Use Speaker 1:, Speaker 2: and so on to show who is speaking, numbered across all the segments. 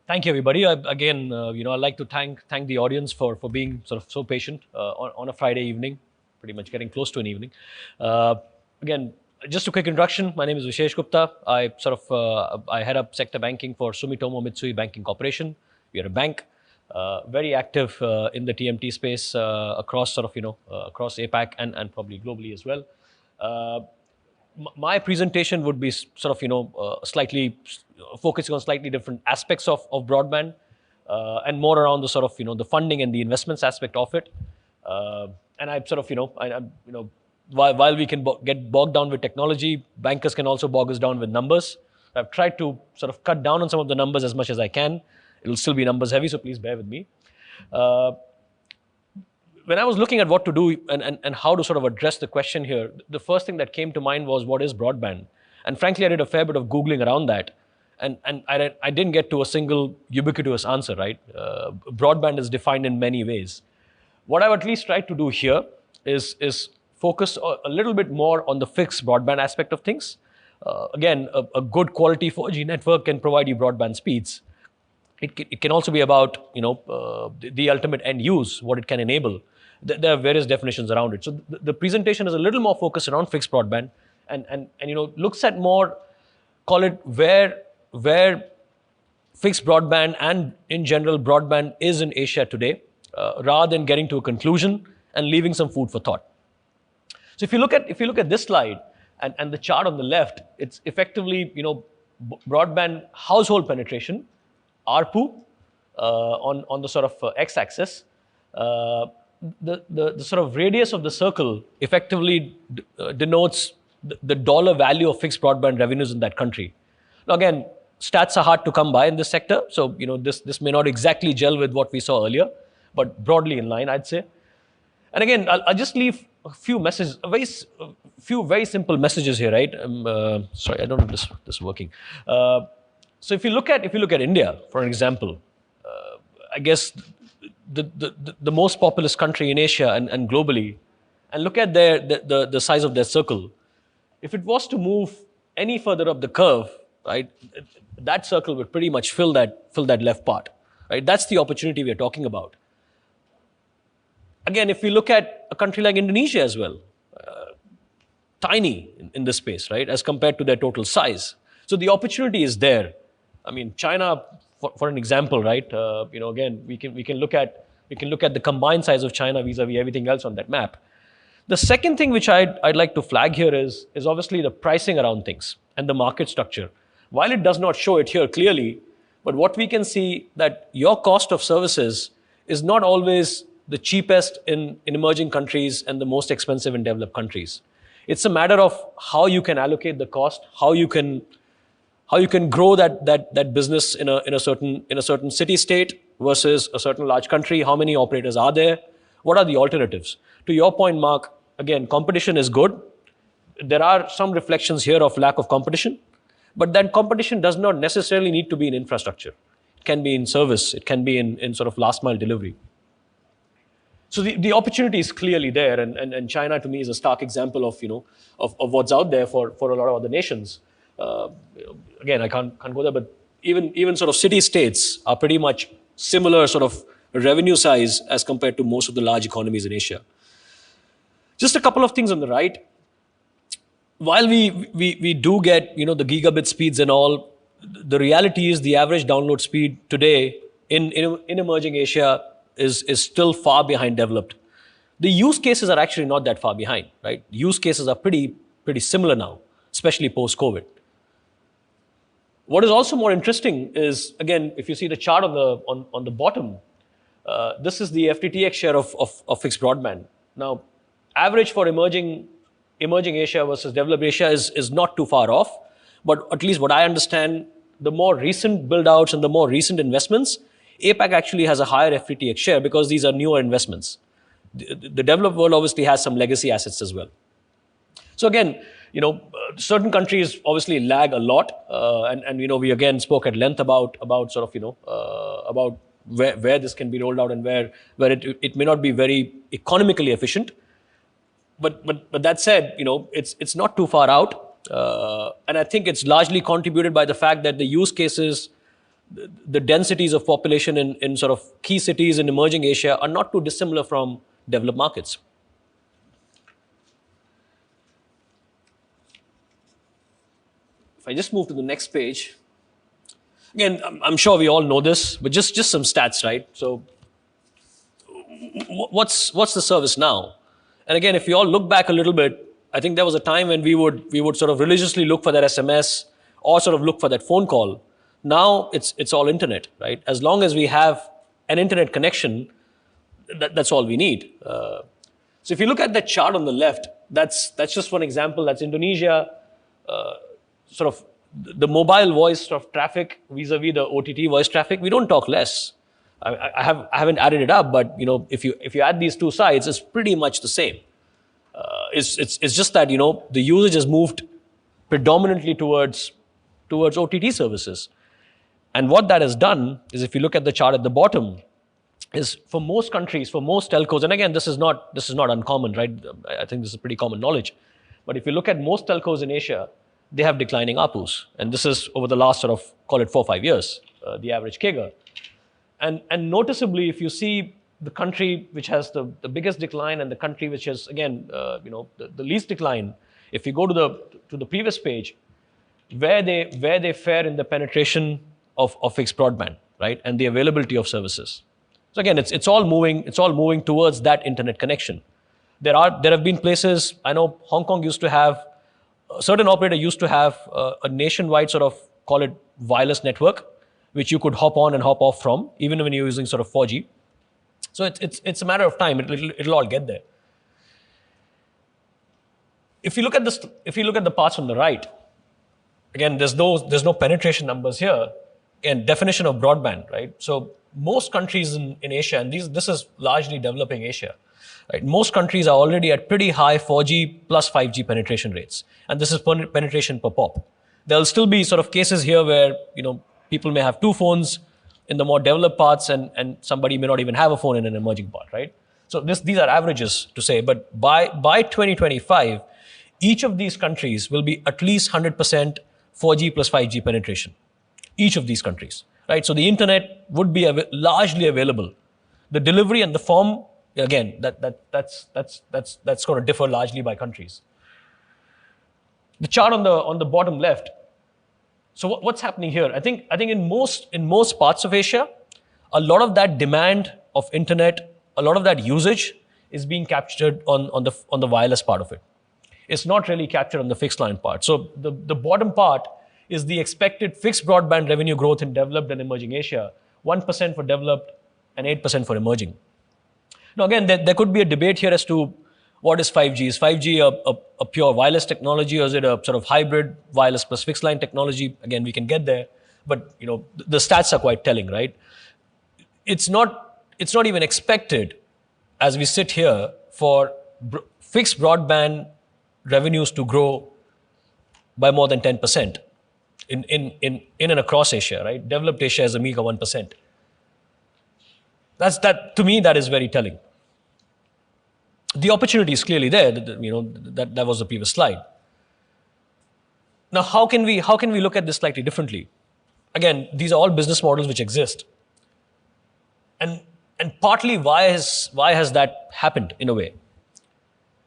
Speaker 1: Thank you, everybody. I'd like to thank the audience for being sort of so patient on a Friday evening, pretty much getting close to an evening. Uh, again, just a quick introduction. My name is Vishesh Gupta. I head up sector banking for Sumitomo Mitsui Banking Corporation. We are a bank, very active in the TMT space across across APAC and probably globally as well. Uh, my presentation would be slightly focusing on slightly different aspects of broadband and more around the the funding and the investments aspect of it. And I sort of while we can get bogged down with technology, bankers can also bog us down with numbers. I've tried to sort of cut down on some of the numbers as much as I can. It'll still be numbers heavy, so please bear with me. Uh, when I was looking at what to do and how to sort of address the question here, the first thing that came to mind was what is broadband? And frankly, I did a fair bit of Googling around that. And I didn't get to a single ubiquitous answer, right? Broadband is defined in many ways. What I've at least tried to do here is focus a little bit more on the fixed broadband aspect of things. Again, a good quality 4G network can provide you broadband speeds. It can also be about the ultimate end use, what it can enable. There are various definitions around it. So the presentation is a little more focused around fixed broadband and looks at more, call it where fixed broadband and in general broadband is in Asia today, rather than getting to a conclusion and leaving some food for thought. So if you look at this slide and the chart on the left, it's effectively broadband household penetration, ARPU, on the sort of x-axis. The sort of radius of the circle effectively denotes the dollar value of fixed broadband revenues in that country. Now, again, stats are hard to come by in this sector, so this may not exactly gel with what we saw earlier, but broadly in line, I'd say. And again, I'll just leave a few messages, a few very simple messages here, right? Sorry, I don't have this working. So if you look at India, for an example, I guess the most populous country in Asia and globally, and look at the size of their circle. If it was to move any further up the curve, right, that circle would pretty much fill that left part, right? That's the opportunity we are talking about. Again, if we look at a country like Indonesia as well, tiny in this space, right, as compared to their total size. So the opportunity is there. I mean, China, for an example, right? Again, we can look at the combined size of China vis-a-vis everything else on that map. The second thing which I'd like to flag here is obviously the pricing around things and the market structure. While it does not show it here clearly, but what we can see that your cost of services is not always the cheapest in emerging countries and the most expensive in developed countries. It's a matter of how you can allocate the cost, how you can grow that business in a certain city state versus a certain large country. How many operators are there? What are the alternatives? To your point, Mark, again, competition is good. There are some reflections here of lack of competition, but that competition does not necessarily need to be in infrastructure. It can be in service. It can be in sort of last mile delivery. So the opportunity is clearly there, and China to me is a stark example of what's out there for a lot of other nations. Again, I can't go there, but even sort of city states are pretty much similar sort of revenue size as compared to most of the large economies in Asia. Just a couple of things on the right. While we do get the gigabit speeds and all, the reality is the average download speed today in emerging Asia is still far behind developed. The use cases are actually not that far behind, right? Use cases are pretty similar now, especially post-COVID. What is also more interesting is, again, if you see the chart on the bottom, this is the FTTX share of fixed broadband. Now, average for emerging Asia versus developed Asia is not too far off, but at least what I understand, the more recent build-outs and the more recent investments, APAC actually has a higher FTTX share because these are newer investments. The developed world obviously has some legacy assets as well. So again, certain countries obviously lag a lot, and we again spoke at length about sort of about where this can be rolled out and where it may not be very economically efficient. But that said, it's not too far out, and I think it's largely contributed by the fact that the use cases the densities of population in sort of key cities in emerging Asia are not too dissimilar from developed markets. If I just move to the next page, again, I'm sure we all know this, but just some stats, right? So, what's the service now? And again, if you all look back a little bit, I think there was a time when we would sort of religiously look for that SMS or sort of look for that phone call. Now it's all internet, right? As long as we have an internet connection, that's all we need. So if you look at that chart on the left, that's just one example. That's Indonesia, sort of the mobile voice sort of traffic vis-a-vis the OTT voice traffic. We don't talk less. I haven't added it up, but if you add these two sides, it's pretty much the same. It's just that the usage has moved predominantly towards OTT services, and what that has done is, if you look at the chart at the bottom, is for most countries, for most telcos, and again, this is not uncommon, right? I think this is pretty common knowledge. But if you look at most telcos in Asia, they have declining ARPUs, and this is over the last sort of, call it 4 or 5 years, the average CAGR. And noticeably, if you see the country which has the biggest decline and the country which has, again, the least decline, if you go to the previous page, where they fare in the penetration of fixed broadband, right, and the availability of services. So again, it's all moving towards that internet connection. There have been places, I know Hong Kong used to have, a certain operator used to have a nationwide sort of, call it wireless network, which you could hop on and hop off from, even when you're using sort of 4G. So it's a matter of time. It'll all get there. If you look at the parts on the right, again, there's no penetration numbers here. Again, definition of broadband, right? So most countries in Asia, and this is largely developing Asia, right? Most countries are already at pretty high 4G plus 5G penetration rates, and this is penetration per pop. There'll still be sort of cases here where people may have two phones in the more developed parts, and somebody may not even have a phone in an emerging part, right? So these are averages to say, but by 2025, each of these countries will be at least 100% 4G plus 5G penetration. Each of these countries, right? So the internet would be largely available. The delivery and the form, again, that's going to differ largely by countries. The chart on the bottom left. So what's happening here? I think in most parts of Asia, a lot of that demand of internet, a lot of that usage is being captured on the wireless part of it. It's not really captured on the fixed line part. So the bottom part is the expected fixed broadband revenue growth in developed and emerging Asia, 1% for developed and 8% for emerging. Now again, there could be a debate here as to what is 5G? Is 5G a pure wireless technology, or is it a sort of hybrid wireless plus fixed line technology? Again, we can get there, but the stats are quite telling, right? It's not even expected, as we sit here, for fixed broadband revenues to grow by more than 10% in and across Asia, right? Developed Asia is a meager 1%. To me, that is very telling. The opportunity is clearly there. That was the previous slide. Now, how can we look at this slightly differently? Again, these are all business models which exist, and partly why has that happened in a way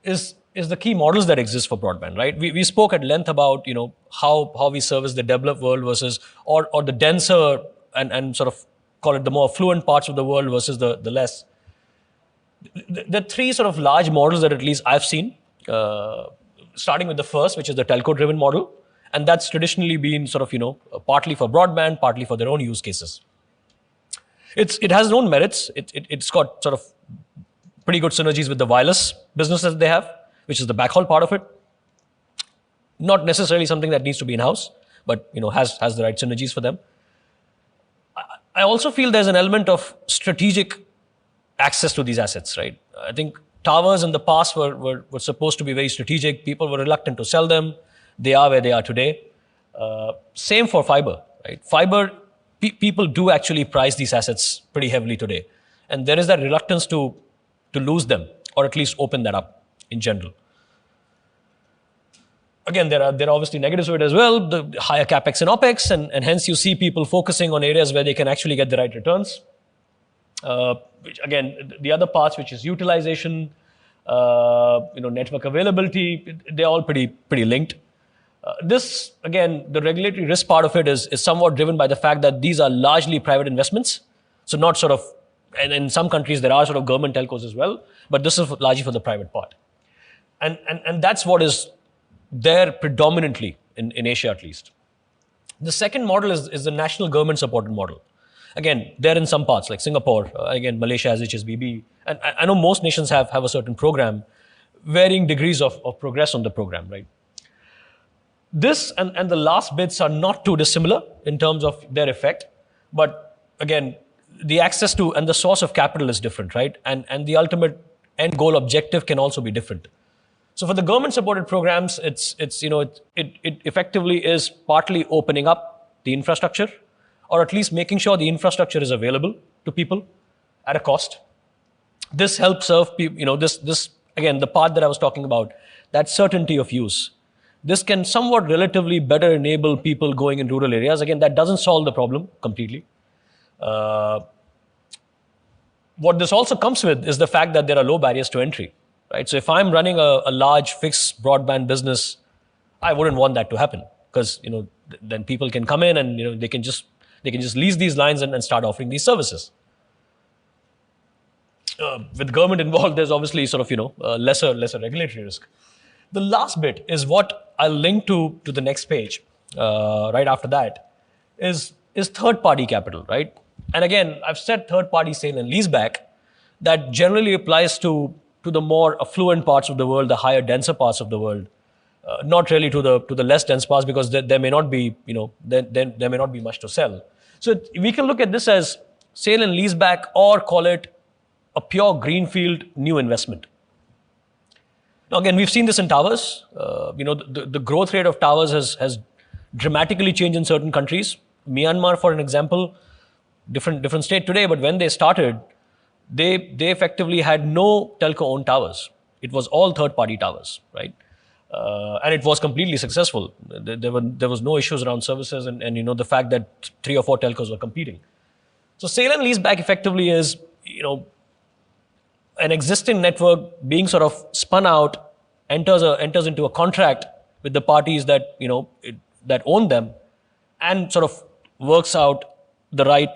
Speaker 1: is the key models that exist for broadband, right? We spoke at length about how we service the developed world versus or the denser and sort of call it the more affluent parts of the world versus the less. The three sort of large models that at least I've seen, starting with the first, which is the telco-driven model, and that's traditionally been sort of partly for broadband, partly for their own use cases. It has its own merits. It's got sort of pretty good synergies with the wireless business that they have, which is the backhaul part of it. Not necessarily something that needs to be in-house, but has the right synergies for them. I also feel there's an element of strategic access to these assets, right? I think towers in the past were supposed to be very strategic. People were reluctant to sell them. They are where they are today. Same for fiber, right? Fiber, people do actually price these assets pretty heavily today. And there is that reluctance to lose them, or at least open that up in general. Again, there are obviously negatives to it as well, the higher capex and opex, and hence you see people focusing on areas where they can actually get the right returns. Which again, the other parts, which is utilization, network availability, they're all pretty linked. This, again, the regulatory risk part of it is somewhat driven by the fact that these are largely private investments. So not sort of, and in some countries there are sort of government telcos as well, but this is largely for the private part. And that's what is there predominantly in Asia at least. The second model is the national government supported model. Again, they're in some parts like Singapore, again, Malaysia has HSBB. And I know most nations have a certain program, varying degrees of progress on the program, right? This and the last bits are not too dissimilar in terms of their effect. But again, the access to and the source of capital is different, right? And the ultimate end goal objective can also be different. So for the government supported programs, it effectively is partly opening up the infrastructure, or at least making sure the infrastructure is available to people at a cost. This helps serve people, this again, the part that I was talking about, that certainty of use. This can somewhat relatively better enable people going in rural areas. Again, that doesn't solve the problem completely. What this also comes with is the fact that there are low barriers to entry, right? So if I'm running a large fixed broadband business, I wouldn't want that to happen, because then people can come in and they can just lease these lines and start offering these services. With government involved, there's obviously sort of lesser regulatory risk. The last bit is what I'll link to the next page. Right after that is third-party capital, right? And again, I've said third-party sale and leaseback. That generally applies to the more affluent parts of the world, the higher, denser parts of the world. Not really to the less dense parts, because there may not be there may not be much to sell. So we can look at this as sale and leaseback, or call it a pure greenfield new investment. Now again, we've seen this in towers. The growth rate of towers has dramatically changed in certain countries. Myanmar, for an example, different state today, but when they started, they effectively had no telco-owned towers. It was all third-party towers, right? And it was completely successful. There was no issues around services and the fact that 3 or 4 telcos were competing. So sale and leaseback effectively is an existing network being sort of spun out, enters into a contract with the parties that that own them, and sort of works out the right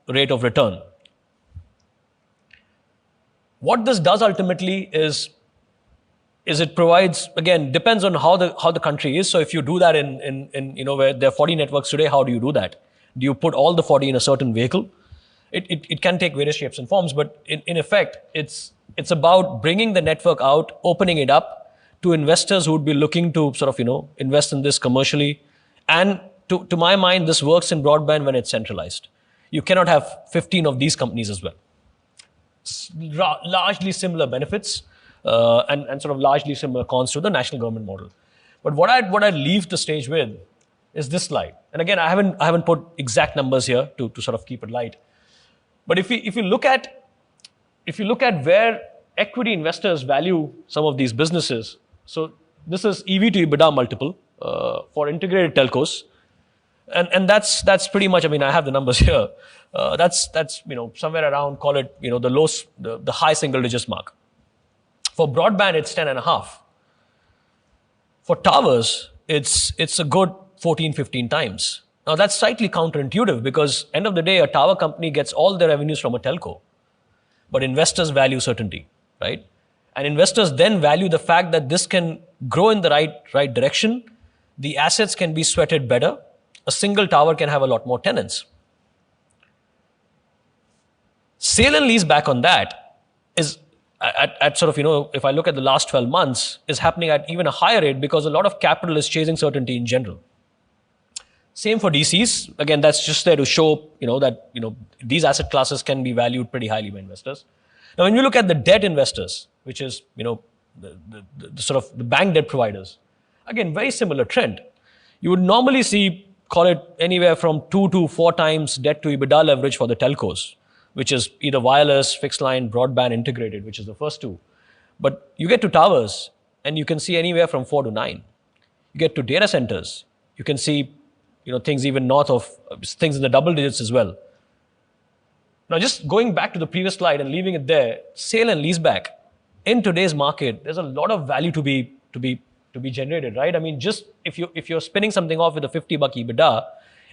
Speaker 1: rate of return. What this does ultimately is it provides, again, depends on how the country is. So if you do that in where there are 40 networks today, how do you do that? Do you put all the 40 in a certain vehicle? It can take various shapes and forms, but in effect, it's about bringing the network out, opening it up to investors who would be looking to sort of invest in this commercially. And to my mind, this works in broadband when it's centralized. You cannot have 15 of these companies as well. Largely similar benefits and sort of largely similar cons to the national government model. But what I'd leave the stage with is this slide. And again, I haven't put exact numbers here to sort of keep it light. But if you look at where equity investors value some of these businesses, so this is EV to EBITDA multiple for integrated telcos, and that's pretty much. I mean, I have the numbers here. That's somewhere around, call it the high single digits mark. For broadband, it's 10.5. For towers, it's a good 14, 15 times. Now that's slightly counterintuitive, because end of the day, a tower company gets all their revenues from a telco, but investors value certainty, right? And investors then value the fact that this can grow in the right direction. The assets can be sweated better. A single tower can have a lot more tenants. Sale and lease back on that is at sort of, if I look at the last 12 months, is happening at even a higher rate, because a lot of capital is chasing certainty in general. Same for DCs. Again, that's just there to show, that, these asset classes can be valued pretty highly by investors. Now, when you look at the debt investors, which is, the sort of the bank debt providers, again, very similar trend. You would normally see, call it anywhere from 2 to 4 times debt to EBITDA leverage for the telcos, which is either wireless, fixed line, broadband integrated, which is the first two. But you get to towers and you can see anywhere from 4 to 9. You get to data centers, you can see, things even north of things in the double digits as well. Now, just going back to the previous slide and leaving it there, sale and leaseback in today's market, there's a lot of value to be generated, right? I mean, just if you're spinning something off with a $50 EBITDA,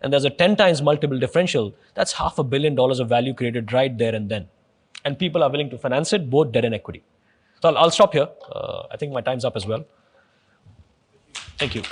Speaker 1: and there's a 10 times multiple differential, that's $500 million of value created right there and then, and people are willing to finance it, both debt and equity. So I'll stop here. I think my time's up as well. Thank you.